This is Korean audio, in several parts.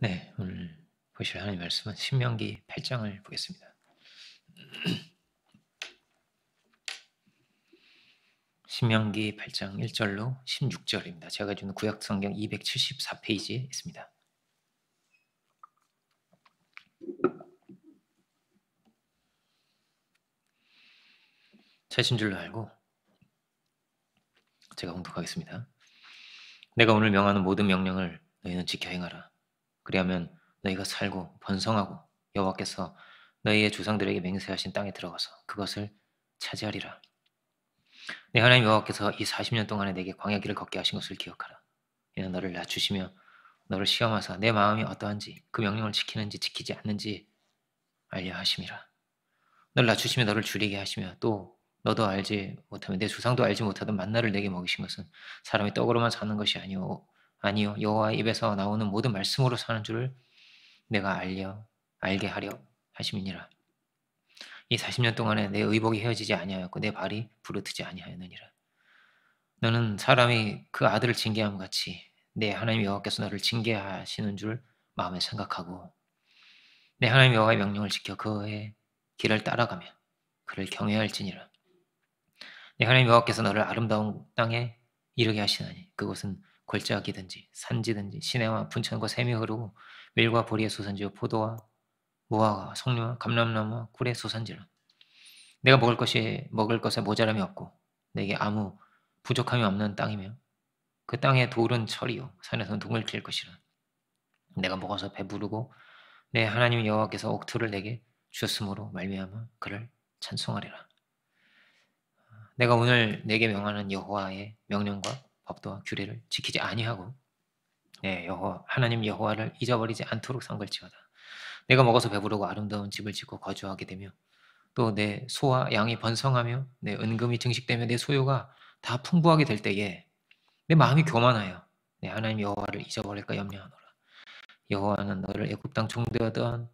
네, 오늘 보실 하나님 말씀은 신명기 8장을 보겠습니다. 신명기 8장 1절로 16절입니다. 제가 가지고 있는 구약 성경 274페이지에 있습니다. 찾으신 줄로 알고 제가 봉독하겠습니다. 내가 오늘 명하는 모든 명령을 너희는 지켜 행하라. 그리하면 너희가 살고 번성하고 여호와께서 너희의 조상들에게 맹세하신 땅에 들어가서 그것을 차지하리라. 내 하나님 여호와께서 이 40년 동안에 내게 광야길을 걷게 하신 것을 기억하라. 이는 너를 낮추시며 너를 시험하사 내 마음이 어떠한지 그 명령을 지키는지 지키지 않는지 알려 하심이라. 너를 낮추시며 너를 줄이게 하시며 또 너도 알지 못하면 내 조상도 알지 못하던 만나를 내게 먹이신 것은 사람이 떡으로만 사는 것이 아니요 여호와의 입에서 나오는 모든 말씀으로 사는 줄을 내가 알게 하려 하심이니라. 이 40년 동안에 내 의복이 헤어지지 아니하였고 내 발이 부르트지 아니하였느니라. 너는 사람이 그 아들을 징계함 같이 내 하나님 여호와께서 너를 징계하시는 줄 마음에 생각하고 내 하나님 여호와의 명령을 지켜 그의 길을 따라가며 그를 경외할지니라. 내 하나님 여호와께서 너를 아름다운 땅에 이르게 하시나니 그곳은 골짜기든지 산지든지 시내와 분천과 샘이 흐르고 밀과 보리의 소산지와 포도와 무화과 석류와 감람나무와 꿀의 소산지라. 내가 먹을 것에 모자람이 없고 내게 아무 부족함이 없는 땅이며 그 땅의 돌은 철이요 산에서는 동을 킬 것이라. 내가 먹어서 배부르고 내 하나님 여호와께서 옥토를 내게 주셨으므로 말미암아 그를 찬송하리라. 내가 오늘 내게 명하는 여호와의 명령과 법도와 규례를 지키지 아니하고 하나님 여호와를 잊어버리지 않도록 삼갈지어다. 내가 먹어서 배부르고 아름다운 집을 짓고 거주하게 되며 또 내 소와 양이 번성하며 내 은금이 증식되며 내 소유가 다 풍부하게 될 때에 내 마음이 교만하여 내 하나님 여호와를 잊어버릴까 염려하노라. 여호와는 너를 애굽 땅 종되었던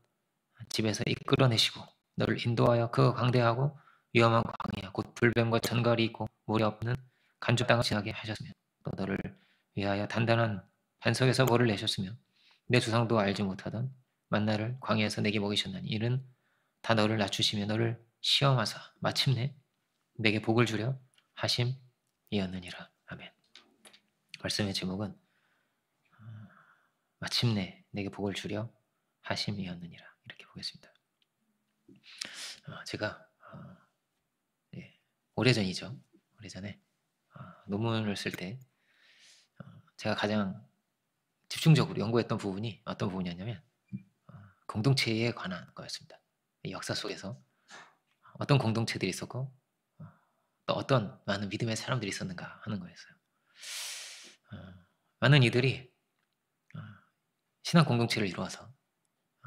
집에서 이끌어내시고 너를 인도하여 그 광대하고 위험한 광야 곧 불뱀과 전갈이 있고 모래 없는 간주 땅을 지나게 하셨으며 또 너를 위하여 단단한 반석에서 벌을 내셨으며 내 조상도 알지 못하던 만나를 광야에서 내게 먹이셨나니 이는 다 너를 낮추시며 너를 시험하사 마침내 내게 복을 주려 하심이었느니라. 아멘. 말씀의 제목은 마침내 내게 복을 주려 하심이었느니라 이렇게 보겠습니다. 제가 오래전이죠. 오래전에 논문을 쓸 때 제가 가장 집중적으로 연구했던 부분이 어떤 부분이었냐면 공동체에 관한 거였습니다. 이 역사 속에서 어떤 공동체들이 있었고 또 어떤 많은 믿음의 사람들이 있었는가 하는 거였어요. 많은 이들이 신앙 공동체를 이루어서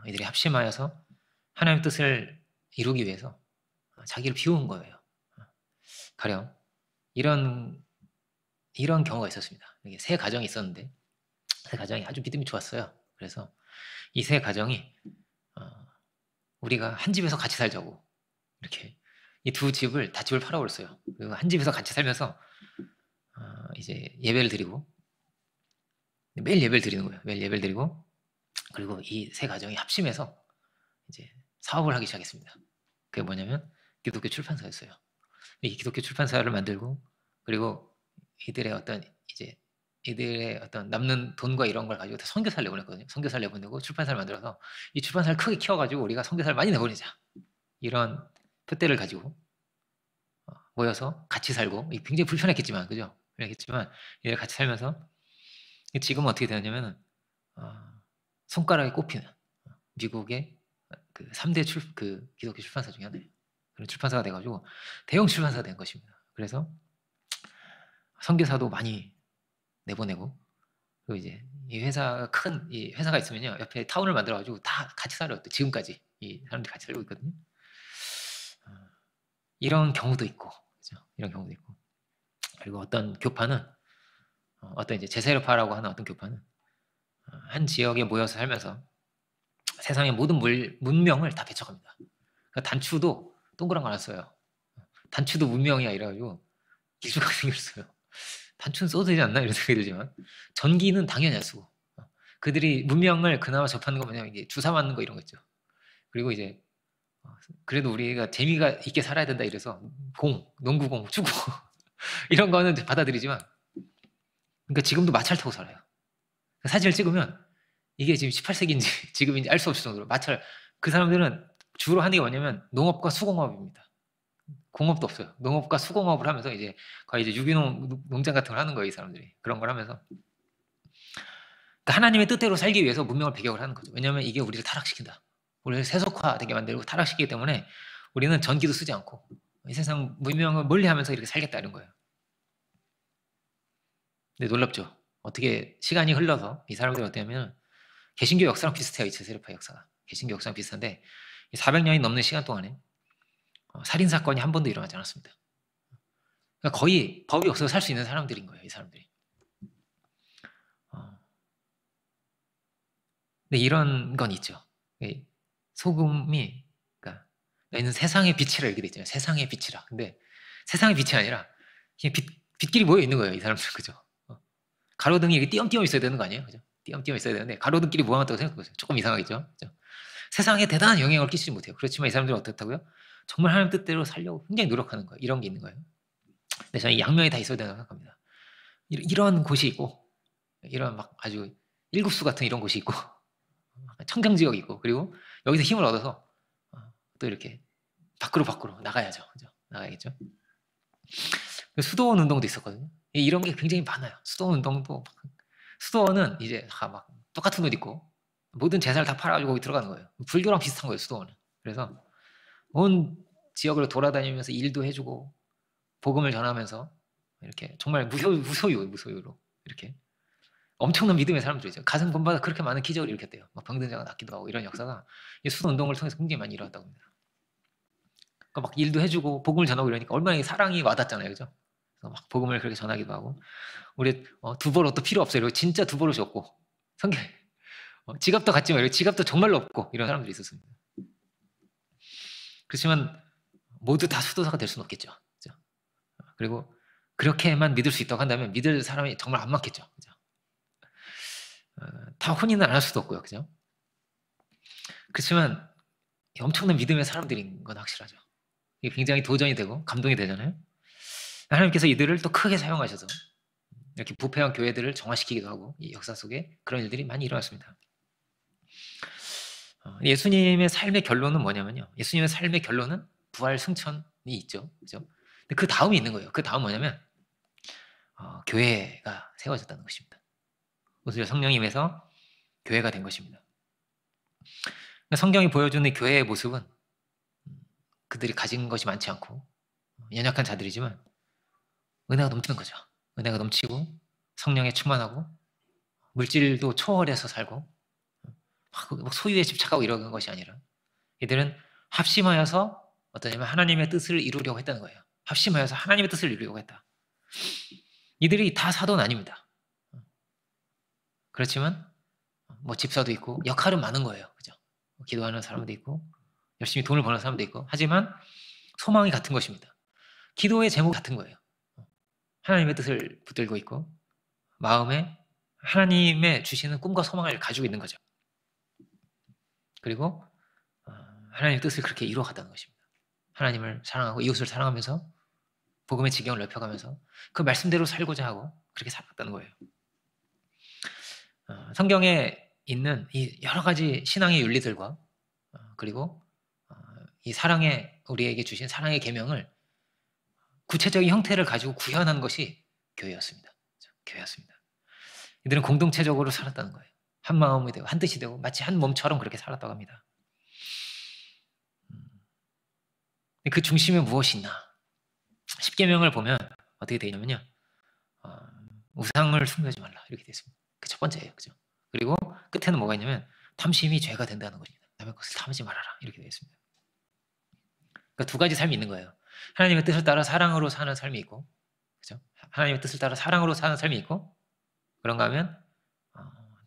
이들이 합심하여서 하나님의 뜻을 이루기 위해서 자기를 비운 거예요. 가령 이런 경우가 있었습니다. 이게 세 가정이 있었는데 세 가정이 아주 믿음이 좋았어요. 그래서 이 세 가정이 우리가 한 집에서 같이 살자고 이렇게 이 두 집을 다 집을 팔아버렸어요. 그리고 한 집에서 같이 살면서 이제 예배를 드리고 매일 예배를 드리는 거예요. 매일 예배를 드리고 그리고 이 세 가정이 합심해서 이제 사업을 하기 시작했습니다. 그게 뭐냐면 기독교 출판사였어요. 이 기독교 출판사를 만들고 그리고 이들의 어떤 남는 돈과 이런 걸 가지고 다 선교사를 내보냈거든요. 선교사를 내보내고 출판사를 만들어서 이 출판사를 크게 키워가지고 우리가 선교사를 많이 내보내자. 이런 표대를 가지고 모여서 같이 살고 굉장히 불편했겠지만 그죠? 그랬겠지만 이들 같이 살면서 지금은 어떻게 되었냐면 손가락에 꼽히는 미국의 그 3대 기독교 출판사 중에 하나예요. 그런 출판사가 돼가지고 대형 출판사가 된 것입니다. 그래서 선교사도 많이 내보내고 그리고 이제 이 회사가 있으면요 옆에 타운을 만들어가지고 다 같이 살아요. 지금까지 이 사람들이 같이 살고 있거든요. 이런 경우도 있고, 그죠? 이런 경우도 있고. 그리고 어떤 교파는 어떤 이제 제세르파라고 하는 어떤 교파는 한 지역에 모여서 살면서 세상의 모든 문명을 다 배척합니다. 그러니까 단추도 동그란 거 안 써요. 단추도 문명이야 이래가지고 길쭉하게 생겼어요. 단추는 써도 되지 않나 이런 생각이 들지만 전기는 당연히 안 쓰고 그들이 문명을 그나마 접하는 거 뭐냐면 이제 주사 맞는 거 이런 거 있죠. 그리고 이제 그래도 우리가 재미가 있게 살아야 된다 이래서 농구공, 축구 이런 거는 받아들이지만 그러니까 지금도 마차를 타고 살아요. 사진을 찍으면 이게 지금 18세기인지 지금인지 알 수 없을 정도로 마찰. 그 사람들은 주로 하는 게 뭐냐면 농업과 수공업입니다. 공업도 없어요. 농업과 수공업을 하면서 이제 거의 이제 유기농 농장 같은 걸 하는 거예요, 이 사람들이. 그런 걸 하면서. 그러니까 하나님의 뜻대로 살기 위해서 문명을 배격을 하는 거죠. 왜냐하면 이게 우리를 타락시킨다. 우리를 세속화되게 만들고 타락시키기 때문에 우리는 전기도 쓰지 않고 이 세상 문명을 멀리하면서 이렇게 살겠다 이런 거예요. 근데 놀랍죠. 어떻게 시간이 흘러서 이 사람들이 어떻냐면 개신교 역사랑 비슷해요. 이 제세르파 역사가. 개신교 역사랑 비슷한데 400년이 넘는 시간 동안에 살인 사건이 한 번도 일어나지 않았습니다. 그러니까 거의 법이 없어서 살 수 있는 사람들인 거예요. 이 사람들이. 근데 이런 건 있죠. 소금이 그러니까 너희는 세상의 빛이라 이렇게 돼 있잖아요. 세상의 빛이라. 근데 세상의 빛이 아니라 그냥 빛끼리 모여 있는 거예요. 이 사람들 그죠? 가로등이 이렇게 띄엄띄엄 있어야 되는 거 아니에요? 그죠? 띄엄띄엄 있어야 되는데 가로등끼리 모아놨다고 생각해보세요. 조금 이상하겠죠? 그죠? 세상에 대단한 영향을 끼치지 못해요. 그렇지만 이 사람들은 어떻다고요? 정말 하나님 뜻대로 살려고 굉장히 노력하는 거예요. 이런 게 있는 거예요. 근데 저는 양면이 다 있어야 된다고 생각합니다. 이런 곳이 있고 이런 막 아주 일국수 같은 이런 곳이 있고 청정지역이 있고 그리고 여기서 힘을 얻어서 또 이렇게 밖으로 나가야죠. 그죠? 나가야겠죠? 수도원 운동도 있었거든요. 이런 게 굉장히 많아요. 수도원 운동도 수도원은 이제 다 막 똑같은 옷 입고 모든 재산을 다 팔아가지고 거기 들어가는 거예요. 불교랑 비슷한 거예요. 수도원은. 그래서 온 지역을 돌아다니면서 일도 해주고 복음을 전하면서 이렇게 정말 무소유로 이렇게 엄청난 믿음의 사람들이죠. 가슴 본받아 그렇게 많은 기적을 일으켰대요. 막 병든 자가 낫기도 하고 이런 역사가 수도 운동을 통해서 굉장히 많이 일어났다고 합니다. 그러니까 막 일도 해주고 복음을 전하고 이러니까 얼마나 사랑이 와닿잖아요, 그죠? 그래서 막 복음을 그렇게 전하기도 하고 우리 두벌옷도 필요 없어요. 이러고 진짜 두벌옷이 없고 성경 지갑도 갖지 말고 지갑도 정말로 없고 이런 사람들이 있었습니다. 그렇지만 모두 다 수도사가 될 수는 없겠죠. 그죠? 그리고 그렇게만 믿을 수 있다고 한다면 믿을 사람이 정말 안 많겠죠. 그죠? 다 혼인은 안 할 수도 없고요. 그죠? 그렇지만 엄청난 믿음의 사람들인 건 확실하죠. 이게 굉장히 도전이 되고 감동이 되잖아요. 하나님께서 이들을 또 크게 사용하셔서 이렇게 부패한 교회들을 정화시키기도 하고 이 역사 속에 그런 일들이 많이 일어났습니다. 예수님의 삶의 결론은 뭐냐면요. 예수님의 삶의 결론은 부활 승천이 있죠. 그죠? 근데 그 다음이 있는 거예요. 그 다음 뭐냐면 교회가 세워졌다는 것입니다. 오늘 성령이 임해서 교회가 된 것입니다. 성경이 보여주는 교회의 모습은 그들이 가진 것이 많지 않고 연약한 자들이지만 은혜가 넘치는 거죠. 은혜가 넘치고 성령에 충만하고 물질도 초월해서 살고 막 소유에 집착하고 이러는 것이 아니라 이들은 합심하여서 어떠냐면 하나님의 뜻을 이루려고 했다는 거예요. 합심하여서 하나님의 뜻을 이루려고 했다. 이들이 다 사도는 아닙니다. 그렇지만 뭐 집사도 있고 역할은 많은 거예요. 그죠? 기도하는 사람도 있고 열심히 돈을 버는 사람도 있고 하지만 소망이 같은 것입니다. 기도의 제목이 같은 거예요. 하나님의 뜻을 붙들고 있고 마음에 하나님의 주시는 꿈과 소망을 가지고 있는 거죠. 그리고 하나님의 뜻을 그렇게 이루어갔다는 것입니다. 하나님을 사랑하고 이웃을 사랑하면서 복음의 지경을 넓혀가면서 그 말씀대로 살고자 하고 그렇게 살았다는 거예요. 성경에 있는 이 여러 가지 신앙의 윤리들과 그리고 이 사랑의 우리에게 주신 사랑의 계명을 구체적인 형태를 가지고 구현한 것이 교회였습니다. 교회였습니다. 이들은 공동체적으로 살았다는 거예요. 한 마음이 되고 한 뜻이 되고 마치 한 몸처럼 그렇게 살았다고 합니다. 그 중심에 무엇이 있나? 십계명을 보면 어떻게 되어 있냐면요. 우상을 숭배하지 말라 이렇게 되어 있습니다. 그 첫 번째예요. 그죠? 그리고 끝에는 뭐가 있냐면 탐심이 죄가 된다는 것입니다. 남의 것을 탐하지 말아라 이렇게 되어 있습니다. 그러니까 두 가지 삶이 있는 거예요. 하나님의 뜻을 따라 사랑으로 사는 삶이 있고, 그죠? 하나님의 뜻을 따라 사랑으로 사는 삶이 있고, 그런가 하면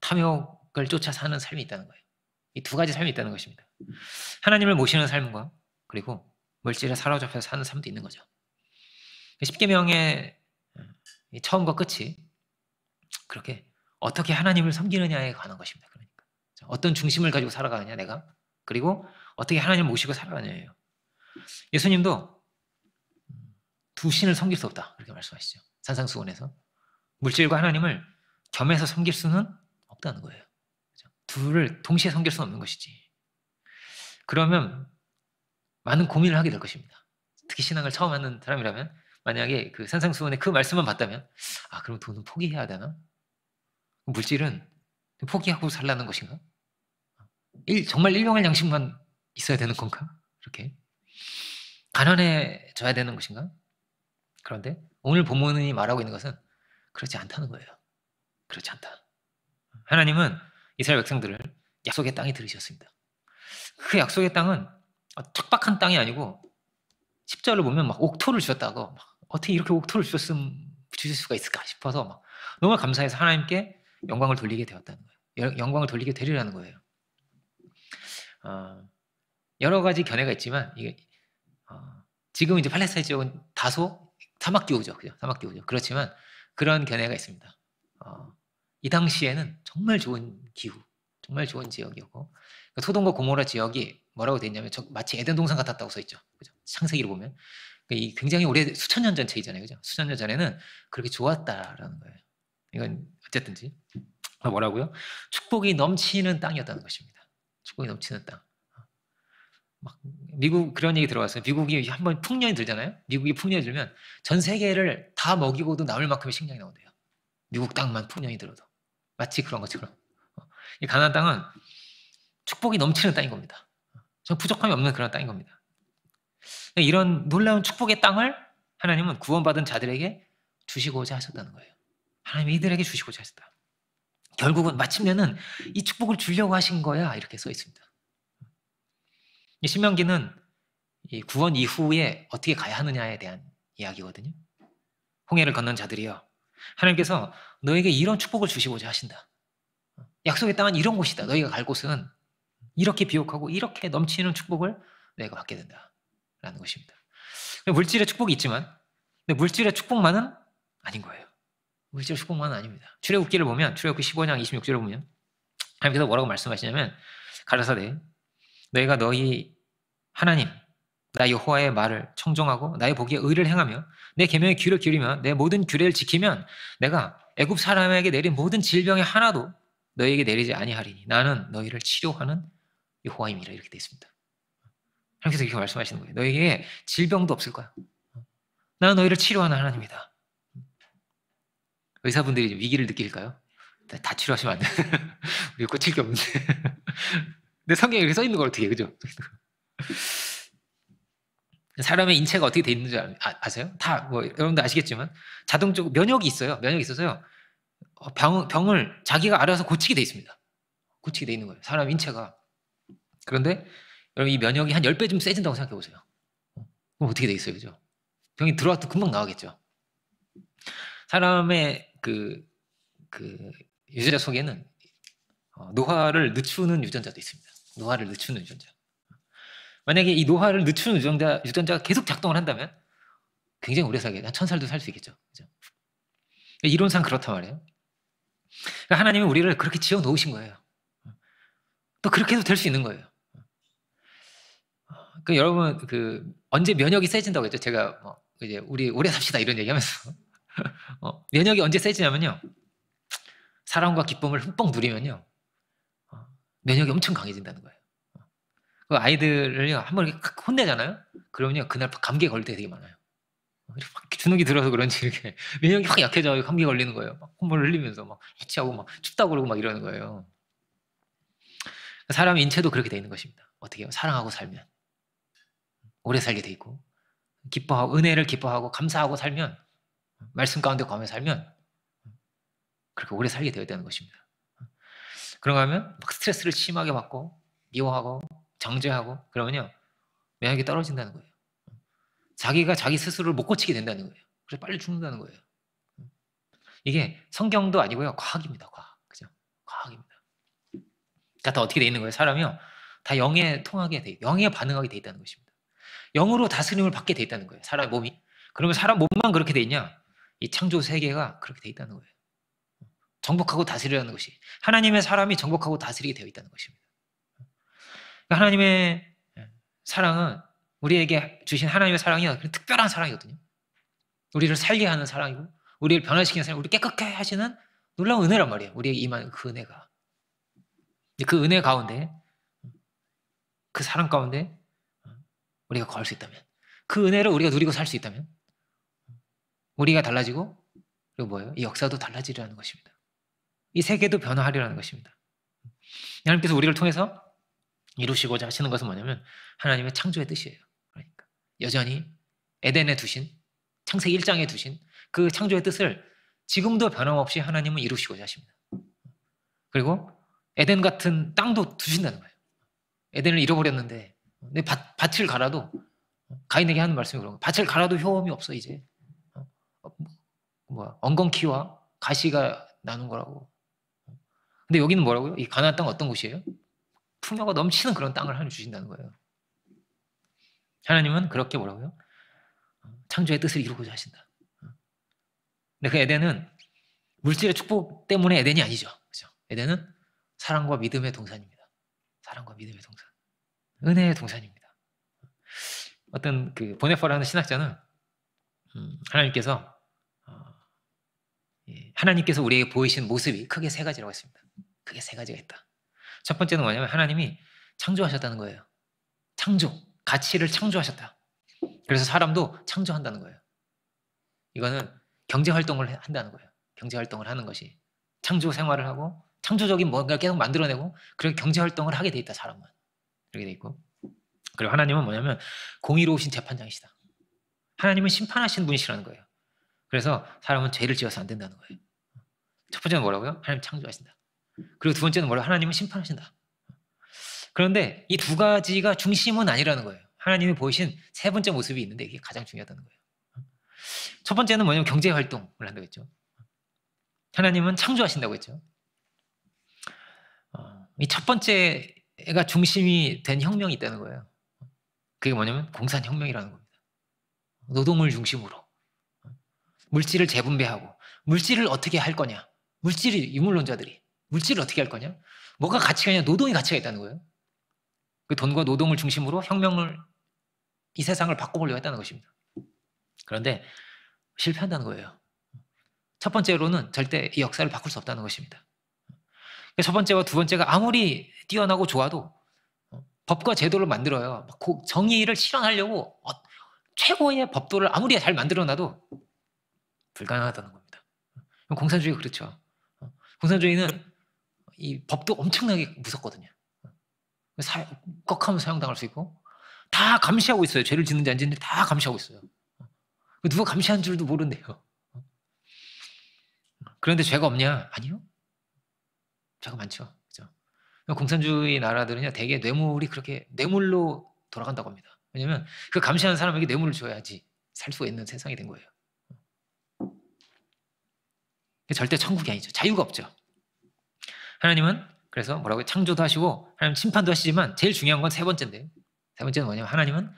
탐욕을 쫓아 사는 삶이 있다는 거예요. 이 두 가지 삶이 있다는 것입니다. 하나님을 모시는 삶과 그리고 물질에 사로잡혀 사는 삶도 있는 거죠. 십계명의 처음과 끝이 그렇게 어떻게 하나님을 섬기느냐에 관한 것입니다. 그러니까 어떤 중심을 가지고 살아가느냐 내가, 그리고 어떻게 하나님을 모시고 살아가느냐예요. 예수님도 두 신을 섬길 수 없다 그렇게 말씀하시죠. 산상수훈에서 물질과 하나님을 겸해서 섬길 수는 없다는 거예요. 둘을 동시에 섬길 수는 없는 것이지. 그러면 많은 고민을 하게 될 것입니다. 특히 신앙을 처음 하는 사람이라면 만약에 그 산상수훈의 그 말씀만 봤다면 그럼 돈은 포기해야 되나? 물질은 포기하고 살라는 것인가? 정말 일용할 양식만 있어야 되는 건가? 이렇게 가난해져야 되는 것인가? 그런데 오늘 본문이 말하고 있는 것은 그렇지 않다는 거예요. 그렇지 않다. 하나님은 이스라엘 백성들을 약속의 땅에 들으셨습니다. 그 약속의 땅은 척박한 땅이 아니고 10절을 보면 막 옥토를 주셨다고, 어떻게 이렇게 옥토를 주실 수가 있을까 싶어서 막 너무 감사해서 하나님께 영광을 돌리게 되었다는 거예요. 영광을 돌리게 되리라는 거예요. 여러 가지 견해가 있지만 이게 지금 이제 팔레스타인 지역은 다소 사막기후죠, 그죠? 사막기후죠. 그렇지만 그런 견해가 있습니다. 이 당시에는 정말 좋은 기후, 정말 좋은 지역이었고, 소돔과 고모라 지역이 뭐라고 돼 있냐면 마치 에덴 동산 같았다고 써 있죠. 그죠? 창세기를 보면 이 굉장히 오래 수천 년 전 차이잖아요, 그죠? 수천 년 전에는 그렇게 좋았다라는 거예요. 이건 어쨌든지 뭐라고요? 축복이 넘치는 땅이었다는 것입니다. 축복이 넘치는 땅. 막 미국 그런 얘기 들어봤어요. 미국이 한번 풍년이 들잖아요. 미국이 풍년이 들면 전 세계를 다 먹이고도 남을 만큼의 식량이 나온대요. 미국 땅만 풍년이 들어도 마치 그런 것처럼 이 가나안 땅은 축복이 넘치는 땅인 겁니다. 부족함이 없는 그런 땅인 겁니다. 이런 놀라운 축복의 땅을 하나님은 구원받은 자들에게 주시고자 하셨다는 거예요. 하나님이 이들에게 주시고자 하셨다. 결국은 마침내는 이 축복을 주려고 하신 거야 이렇게 써 있습니다. 이 신명기는 이 구원 이후에 어떻게 가야 하느냐에 대한 이야기거든요. 홍해를 건넌 자들이여, 하나님께서 너에게 이런 축복을 주시고자 하신다. 약속의 땅은 이런 곳이다. 너희가 갈 곳은 이렇게 비옥하고 이렇게 넘치는 축복을 너희가 받게 된다라는 것입니다. 물질의 축복이 있지만 근데 물질의 축복만은 아닌 거예요. 물질의 축복만은 아닙니다. 출애굽기를 보면 출애굽기 15장 26절을 보면 하나님께서 뭐라고 말씀하시냐면 가라사대 너희가 너희 하나님 나 여호와의 말을 청종하고 나의 보기에 의를 행하며 내 계명에 귀를 기울이며 내 모든 규례를 지키면 내가 애굽 사람에게 내린 모든 질병의 하나도 너희에게 내리지 아니하리니 나는 너희를 치료하는 여호와임이라 이렇게 되어 있습니다. 하나님께서 이렇게 말씀하시는 거예요. 너희에게 질병도 없을 거야. 나는 너희를 치료하는 하나님이다. 의사분들이 위기를 느낄까요? 다 치료하시면 안 돼. 우리 고칠 게 없는데. 근데 성경에 이렇게 써 있는 걸 어떻게 해, 그죠? 사람의 인체가 어떻게 돼 있는 줄 아세요? 다 여러분도 아시겠지만 자동적으로 면역이 있어요. 면역이 있어서요. 병을 자기가 알아서 고치게 돼 있습니다. 고치게 돼 있는 거예요. 사람 인체가. 그런데 여러분 이 면역이 한 10배 좀 세진다고 생각해 보세요. 그럼 어떻게 돼 있어요, 그죠? 병이 들어와도 금방 나가겠죠. 사람의 그 유전자 속에는 노화를 늦추는 유전자도 있습니다. 노화를 늦추는 유전자. 만약에 이 노화를 늦추는 유전자가 계속 작동을 한다면 굉장히 오래 살게, 한 1000살도 살 수 있겠죠. 그죠? 이론상 그렇단 말이에요. 그러니까 하나님은 우리를 그렇게 지어 놓으신 거예요. 또 그렇게 해도 될 수 있는 거예요. 그 여러분 언제 면역이 세진다고 했죠? 제가 이제 우리 오래 삽시다 이런 얘기하면서 면역이 언제 세지냐면요. 사랑과 기쁨을 흠뻑 누리면요. 면역이 엄청 강해진다는 거예요. 그 아이들을요 한번 이렇게 혼내잖아요. 그러면요 그날 감기에 걸릴 때 되게 많아요. 이렇게 막 주눅이 들어서 그런지 이렇게 면역이 확 약해져요. 감기 걸리는 거예요. 막 콧물을 흘리면서 막 해치하고 막 춥다고 그러고 막 이러는 거예요. 사람 인체도 그렇게 돼 있는 것입니다. 어떻게 해요? 사랑하고 살면 오래 살게 돼 있고 기뻐하고 은혜를 기뻐하고 감사하고 살면 말씀 가운데 거하며 살면 그렇게 오래 살게 되어야 되는 것입니다. 그런가 하면 막 스트레스를 심하게 받고 미워하고 정죄하고 그러면요 면역이 떨어진다는 거예요. 자기가 자기 스스로를 못 고치게 된다는 거예요. 그래서 빨리 죽는다는 거예요. 이게 성경도 아니고요 과학입니다. 과학. 그죠? 과학입니다. 그러니까 다 어떻게 돼 있는 거예요? 사람이요 다 영에 통하게 돼, 영에 반응하게 돼 있다는 것입니다. 영으로 다스림을 받게 돼 있다는 거예요. 사람 몸이. 그러면 사람 몸만 그렇게 돼 있냐? 이 창조 세계가 그렇게 돼 있다는 거예요. 정복하고 다스리라는 것이, 하나님의 사람이 정복하고 다스리게 되어 있다는 것입니다. 그러니까 하나님의 사랑은, 우리에게 주신 하나님의 사랑이 특별한 사랑이거든요. 우리를 살게 하는 사랑이고, 우리를 변화시키는 사랑, 우리를 깨끗게 하시는 놀라운 은혜란 말이에요. 우리에게 임한 그 은혜가. 그 은혜 가운데, 그 사랑 가운데 우리가 거할 수 있다면, 그 은혜를 우리가 누리고 살 수 있다면 우리가 달라지고, 그리고 뭐예요? 이 역사도 달라지리라는 것입니다. 이 세계도 변화하리라는 것입니다. 하나님께서 우리를 통해서 이루시고자 하시는 것은 뭐냐면 하나님의 창조의 뜻이에요. 그러니까 여전히 에덴에 두신, 창세기 1장에 두신 그 창조의 뜻을 지금도 변함없이 하나님은 이루시고자 하십니다. 그리고 에덴 같은 땅도 두신다는 거예요. 에덴을 잃어버렸는데 내 밭을 갈아도, 가인에게 하는 말씀이 그런 거예요. 밭을 갈아도 효험이 없어 이제. 엉겅퀴와 가시가 나는 거라고. 근데 여기는 뭐라고요? 이 가나안 땅 어떤 곳이에요? 풍요가 넘치는 그런 땅을 하나님 주신다는 거예요. 하나님은 그렇게 뭐라고요? 창조의 뜻을 이루고자 하신다. 근데 그 에덴은 물질의 축복 때문에 에덴이 아니죠. 그렇죠? 에덴은 사랑과 믿음의 동산입니다. 사랑과 믿음의 동산. 은혜의 동산입니다. 어떤 그 보네퍼라는 신학자는 하나님께서 우리에게 보이신 모습이 크게 세 가지라고 했습니다. 크게 세 가지가 있다. 첫 번째는 뭐냐면 하나님이 창조하셨다는 거예요. 창조, 가치를 창조하셨다. 그래서 사람도 창조한다는 거예요. 이거는 경제활동을 한다는 거예요. 경제활동을 하는 것이, 창조 생활을 하고 창조적인 뭔가를 계속 만들어내고, 그렇게 경제활동을 하게 돼 있다, 사람은. 그렇게 돼 있고, 그리고 하나님은 뭐냐면 공의로우신 재판장이시다. 하나님은 심판하시는 분이시라는 거예요. 그래서 사람은 죄를 지어서 안 된다는 거예요. 첫 번째는 뭐라고요? 하나님 창조하신다. 그리고 두 번째는 뭐라고? 하나님은 심판하신다. 그런데 이 두 가지가 중심은 아니라는 거예요. 하나님이 보이신 세 번째 모습이 있는데 이게 가장 중요하다는 거예요. 첫 번째는 뭐냐면 경제활동을 한다고 했죠. 하나님은 창조하신다고 했죠. 이 첫 번째가 중심이 된 혁명이 있다는 거예요. 그게 뭐냐면 공산혁명이라는 겁니다. 노동을 중심으로 물질을 재분배하고, 물질을 어떻게 할 거냐, 유물론자들이 물질을 어떻게 할 거냐, 뭐가 가치가 있냐, 노동이 가치가 있다는 거예요. 그 돈과 노동을 중심으로 혁명을, 이 세상을 바꿔보려고 했다는 것입니다. 그런데 실패한다는 거예요. 첫 번째로는 절대 이 역사를 바꿀 수 없다는 것입니다. 첫 번째와 두 번째가 아무리 뛰어나고 좋아도 법과 제도를 만들어요. 정의를 실현하려고 최고의 법도를 아무리 잘 만들어놔도 불가능하다는 겁니다. 공산주의가 그렇죠. 공산주의는 이 법도 엄청나게 무섭거든요. 꺽하면 사형당할 수 있고, 다 감시하고 있어요. 죄를 짓는지 안 짓는지 다 감시하고 있어요. 누가 감시한 줄도 모른대요. 그런데 죄가 없냐? 아니요. 죄가 많죠. 그렇죠? 공산주의 나라들은요, 대개 뇌물이 그렇게 뇌물로 돌아간다고 합니다. 왜냐하면 그 감시하는 사람에게 뇌물을 줘야지 살 수 있는 세상이 된 거예요. 절대 천국이 아니죠. 자유가 없죠. 하나님은 그래서 뭐라고요? 창조도 하시고 하나님 심판도 하시지만 제일 중요한 건 세 번째인데요. 세 번째는 뭐냐면 하나님은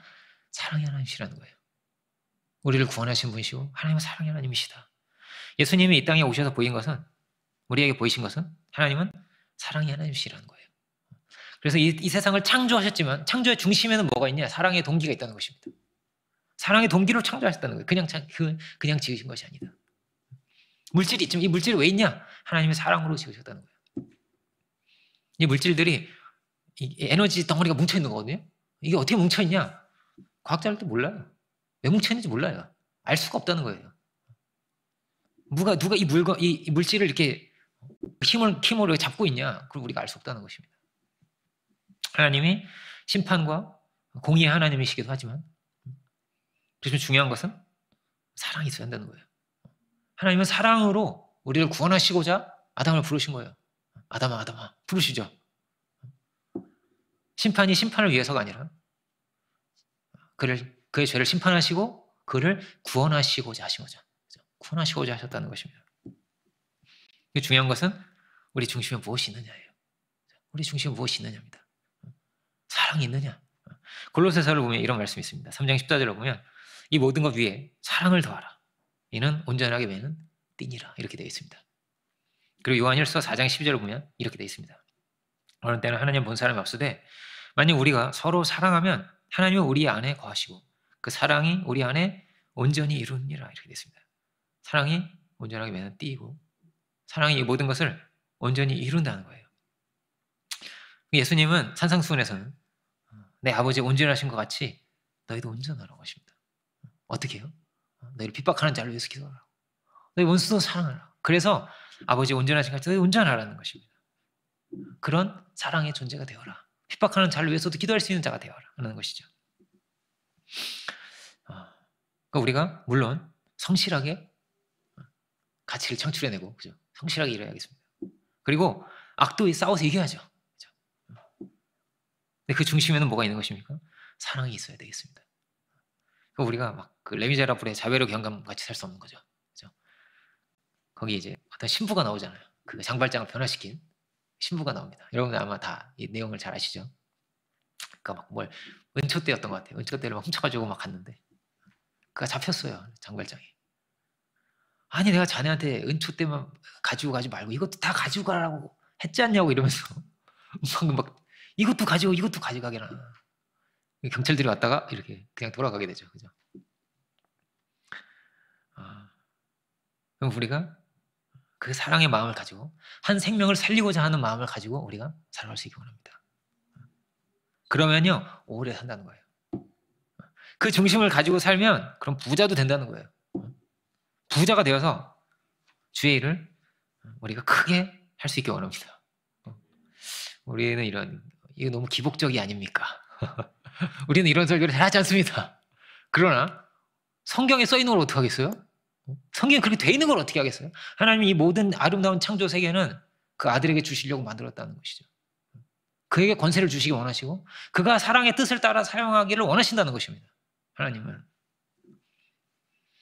사랑의 하나님이시라는 거예요. 우리를 구원하신 분이시고 하나님은 사랑의 하나님이시다. 예수님이 이 땅에 오셔서 보인 것은, 우리에게 보이신 것은 하나님은 사랑의 하나님이시라는 거예요. 그래서 이 세상을 창조하셨지만 창조의 중심에는 뭐가 있냐? 사랑의 동기가 있다는 것입니다. 사랑의 동기로 창조하셨다는 거예요. 그냥 지으신 것이 아니다. 물질이 있지만 이 물질이 왜 있냐? 하나님의 사랑으로 지으셨다는 거예요. 이 물질들이 이 에너지 덩어리가 뭉쳐있는 거거든요. 이게 어떻게 뭉쳐있냐? 과학자들도 몰라요. 왜 뭉쳐있는지 몰라요. 알 수가 없다는 거예요. 누가 이 물질을 이렇게 힘으로 잡고 있냐? 그럼 우리가 알 수 없다는 것입니다. 하나님이 심판과 공의의 하나님이시기도 하지만, 그래서 중요한 것은 사랑이 있어야 한다는 거예요. 하나님은 사랑으로 우리를 구원하시고자 아담을 부르신 거예요. 아담아 부르시죠. 심판이 심판을 위해서가 아니라 그의 죄를 심판하시고 그를 구원하시고자 하신 거죠. 구원하시고자 하셨다는 것입니다. 중요한 것은 우리 중심에 무엇이 있느냐예요. 우리 중심에 무엇이 있느냐입니다. 사랑이 있느냐. 골로새서를 보면 이런 말씀이 있습니다. 3장 14절을 보면 이 모든 것 위에 사랑을 더하라. 이는 온전하게 매는 띠니라. 이렇게 되어 있습니다. 그리고 요한일서 4장 12절을 보면 이렇게 돼 있습니다. 어느 때는 하나님 본 사람이 없으되 만약 우리가 서로 사랑하면 하나님은 우리 안에 거하시고 그 사랑이 우리 안에 온전히 이루니라 이렇게 돼 있습니다. 사랑이 온전하게 매는 띠이고 사랑이 이 모든 것을 온전히 이룬다는 거예요. 예수님은 산상수훈에서는 내 아버지 온전하신 것 같이 너희도 온전하라고 하십니다. 어떻게 해요? 너희를 핍박하는 자를 위해서 기도하라. 너희 원수도 사랑하라. 그래서 아버지 온전하신 것 같이 너희 온전하라는 것입니다. 그런 사랑의 존재가 되어라. 핍박하는 자를 위해서도 기도할 수 있는 자가 되어라 하는 것이죠. 그러니까 우리가 물론 성실하게 가치를 창출해내고 그죠? 성실하게 일해야겠습니다. 그리고 악도에 싸워서 이겨야죠. 그죠? 근데 그 중심에는 뭐가 있는 것입니까? 사랑이 있어야 되겠습니다. 그러니까 우리가 막 그 레미제라블의 자베르 경감 같이 살 수 없는 거죠. 그죠? 거기 이제 어떤 신부가 나오잖아요. 그 장발장을 변화시킨 신부가 나옵니다. 여러분 아마 다 이 내용을 잘 아시죠? 그러니까 막 뭘 은초대였던 것 같아요. 은초대를 막 훔쳐가지고 막 갔는데 그가 잡혔어요. 장발장이. 아니 내가 자네한테 은초대만 가지고 가지 말고 이것도 다 가지고 가라고 했지 않냐고 이러면서 막 이것도 가지고 이것도 가져가게나. 경찰들이 왔다가 이렇게 그냥 돌아가게 되죠. 그죠? 그럼 우리가 그 사랑의 마음을 가지고 한 생명을 살리고자 하는 마음을 가지고 우리가 살아갈 수 있기 원합니다. 그러면요 오래 산다는 거예요. 그 중심을 가지고 살면 그럼 부자도 된다는 거예요. 부자가 되어서 주의 일을 우리가 크게 할 수 있기 원합니다. 우리는 이거 너무 기복적이 아닙니까? 우리는 이런 설교를 잘 하지 않습니다. 그러나 성경에 써 있는 걸 어떻게 하겠어요? 성경에 그렇게 돼 있는 걸 어떻게 하겠어요? 하나님이 이 모든 아름다운 창조 세계는 그 아들에게 주시려고 만들었다는 것이죠. 그에게 권세를 주시기 원하시고 그가 사랑의 뜻을 따라 사용하기를 원하신다는 것입니다. 하나님은.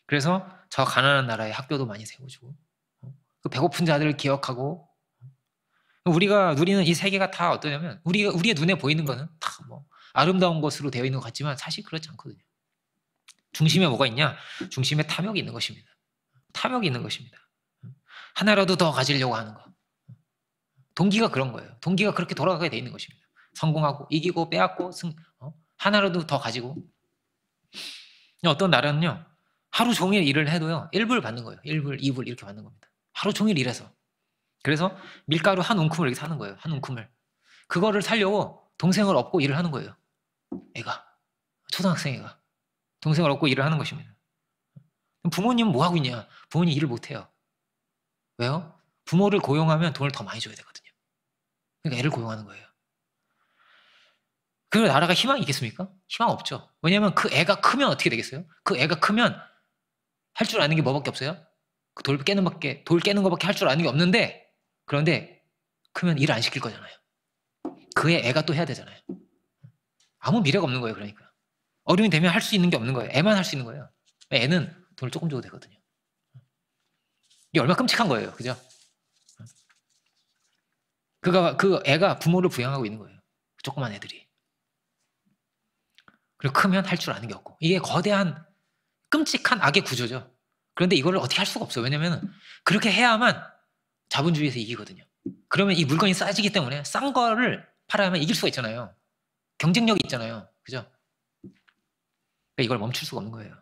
그래서 저 가난한 나라에 학교도 많이 세워주고 그 배고픈 자들을 기억하고 우리가 누리는 이 세계가 다 어떠냐면 우리의 눈에 보이는 것은 다 뭐 아름다운 것으로 되어 있는 것 같지만 사실 그렇지 않거든요. 중심에 뭐가 있냐? 중심에 탐욕이 있는 것입니다. 탐욕이 있는 것입니다. 하나라도 더 가지려고 하는 것. 동기가 그런 거예요. 동기가 그렇게 돌아가게 돼 있는 것입니다. 성공하고 이기고 빼앗고 하나라도 더 가지고. 어떤 나라는요. 하루 종일 일을 해도요. 1불 받는 거예요. 1불, 2불 이렇게 받는 겁니다. 하루 종일 일해서. 그래서 밀가루 한 움큼을 이렇게 사는 거예요. 한 움큼을. 그거를 살려고 동생을 업고 일을 하는 거예요. 애가. 초등학생 애가. 동생을 업고 일을 하는 것입니다. 부모님은 뭐 하고 있냐? 부모님 일을 못 해요. 왜요? 부모를 고용하면 돈을 더 많이 줘야 되거든요. 그러니까 애를 고용하는 거예요. 그 나라가 희망이 있겠습니까? 희망 없죠. 왜냐하면 그 애가 크면 어떻게 되겠어요? 그 애가 크면 할 줄 아는 게 뭐밖에 없어요? 그 돌 깨는 것밖에 할 줄 아는 게 없는데 그런데 크면 일 안 시킬 거잖아요. 그의 애가 또 해야 되잖아요. 아무 미래가 없는 거예요. 그러니까 어른이 되면 할 수 있는 게 없는 거예요. 애만 할 수 있는 거예요. 애는 돈을 조금 줘도 되거든요. 이게 얼마나 끔찍한 거예요. 그죠? 그 애가 부모를 부양하고 있는 거예요. 조그만 애들이. 그리고 크면 할 줄 아는 게 없고. 이게 거대한 끔찍한 악의 구조죠. 그런데 이거를 어떻게 할 수가 없어요. 왜냐면 그렇게 해야만 자본주의에서 이기거든요. 그러면 이 물건이 싸지기 때문에 싼 거를 팔아야만 이길 수가 있잖아요. 경쟁력이 있잖아요. 그죠? 그러니까 이걸 멈출 수가 없는 거예요.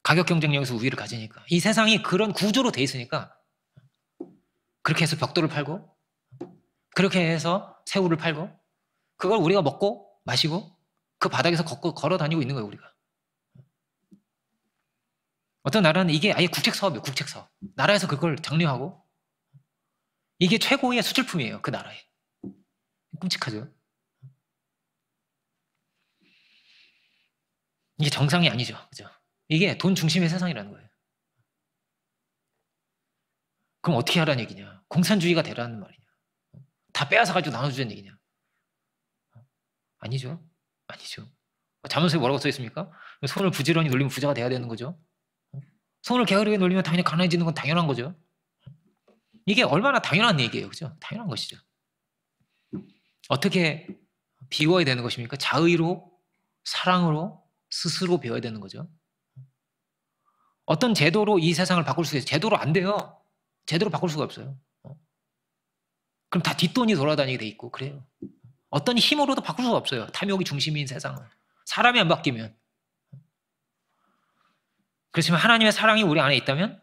가격 경쟁력에서 우위를 가지니까. 이 세상이 그런 구조로 돼 있으니까 그렇게 해서 벽돌을 팔고 그렇게 해서 새우를 팔고 그걸 우리가 먹고 마시고 그 바닥에서 걸어 다니고 있는 거예요. 우리가. 어떤 나라는 이게 아예 국책 사업이에요. 국책 사업. 나라에서 그걸 장려하고 이게 최고의 수출품이에요. 그 나라에. 끔찍하죠. 이게 정상이 아니죠. 그죠? 이게 돈 중심의 세상이라는 거예요. 그럼 어떻게 하라는 얘기냐? 공산주의가 되라는 말이냐? 다 빼앗아가지고 나눠주자는 얘기냐? 아니죠. 아니죠. 자문서에 뭐라고 써 있습니까? 손을 부지런히 놀리면 부자가 돼야 되는 거죠. 손을 게으르게 놀리면 당연히 가난해지는 건 당연한 거죠. 이게 얼마나 당연한 얘기예요. 그죠? 당연한 것이죠. 어떻게 비워야 되는 것입니까? 자의로, 사랑으로, 스스로 배워야 되는 거죠. 어떤 제도로 이 세상을 바꿀 수 있어요? 제도로 안 돼요. 제대로 바꿀 수가 없어요. 그럼 다 뒷돈이 돌아다니게 돼 있고 그래요. 어떤 힘으로도 바꿀 수가 없어요. 탐욕이 중심인 세상을. 사람이 안 바뀌면. 그렇지만 하나님의 사랑이 우리 안에 있다면,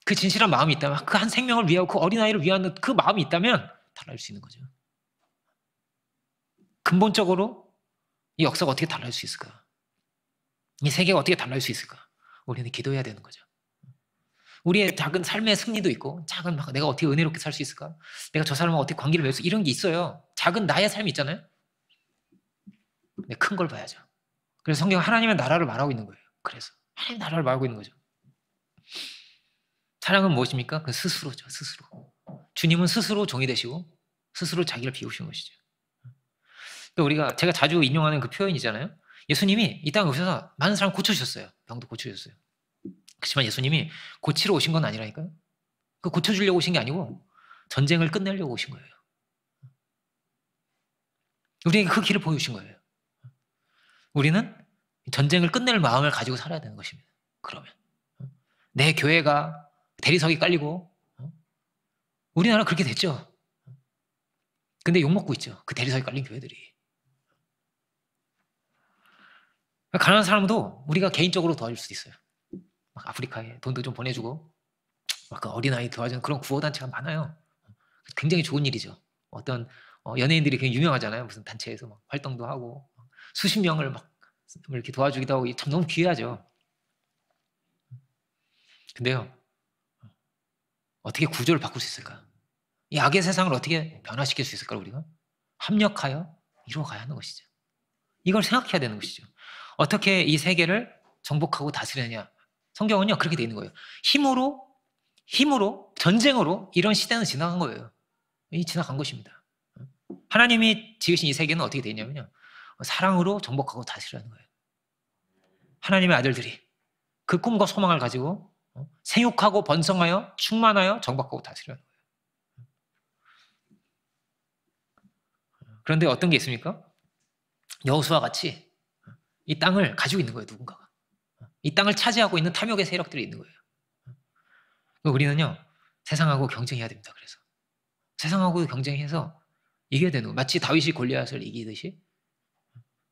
그 진실한 마음이 있다면, 그 한 생명을 위하고 그 어린아이를 위하는 그 마음이 있다면 달라질 수 있는 거죠. 근본적으로 이 역사가 어떻게 달라질 수 있을까? 이 세계가 어떻게 달라질 수 있을까? 우리는 기도해야 되는 거죠. 우리의 작은 삶의 승리도 있고, 작은 내가 어떻게 은혜롭게 살 수 있을까? 내가 저 사람과 어떻게 관계를 맺을 수, 이런 게 있어요. 작은 나의 삶이 있잖아요. 근데 큰 걸 봐야죠. 그래서 성경은 하나님의 나라를 말하고 있는 거예요. 그래서 하나님의 나라를 말하고 있는 거죠. 사랑은 무엇입니까? 그 스스로죠. 스스로. 주님은 스스로 종이 되시고 스스로 자기를 비우신 것이죠. 그러니까 제가 자주 인용하는 그 표현이잖아요. 예수님이 이 땅에 오셔서 많은 사람 고쳐주셨어요. 병도 고쳐주셨어요. 그렇지만 예수님이 고치러 오신 건 아니라니까요. 그 고쳐주려고 오신 게 아니고 전쟁을 끝내려고 오신 거예요. 우리에게 그 길을 보여주신 거예요. 우리는 전쟁을 끝낼 마음을 가지고 살아야 되는 것입니다. 그러면 내 교회가 대리석이 깔리고, 우리나라 그렇게 됐죠. 근데 욕먹고 있죠. 그 대리석이 깔린 교회들이. 가난한 사람도 우리가 개인적으로 도와줄 수도 있어요. 막 아프리카에 돈도 좀 보내주고, 막 그 어린아이 도와주는 그런 구호단체가 많아요. 굉장히 좋은 일이죠. 어떤 연예인들이 굉장히 유명하잖아요. 무슨 단체에서 막 활동도 하고 수십 명을 막 이렇게 도와주기도 하고, 참 너무 귀하죠. 근데요, 어떻게 구조를 바꿀 수 있을까? 이 악의 세상을 어떻게 변화시킬 수 있을까? 우리가 합력하여 이루어가야 하는 것이죠. 이걸 생각해야 되는 것이죠. 어떻게 이 세계를 정복하고 다스리느냐. 성경은요 그렇게 돼 있는 거예요. 힘으로 전쟁으로 이런 시대는 지나간 거예요. 이 지나간 것입니다. 하나님이 지으신 이 세계는 어떻게 돼 있냐면요, 사랑으로 정복하고 다스리는 거예요. 하나님의 아들들이 그 꿈과 소망을 가지고 생육하고 번성하여 충만하여 정복하고 다스리는 거예요. 그런데 어떤 게 있습니까? 여호수아와 같이 이 땅을 가지고 있는 거예요. 누군가가. 이 땅을 차지하고 있는 탐욕의 세력들이 있는 거예요. 우리는요 세상하고 경쟁해야 됩니다. 그래서 세상하고 경쟁해서 이겨야 되는 거예요. 마치 다윗이 골리앗을 이기듯이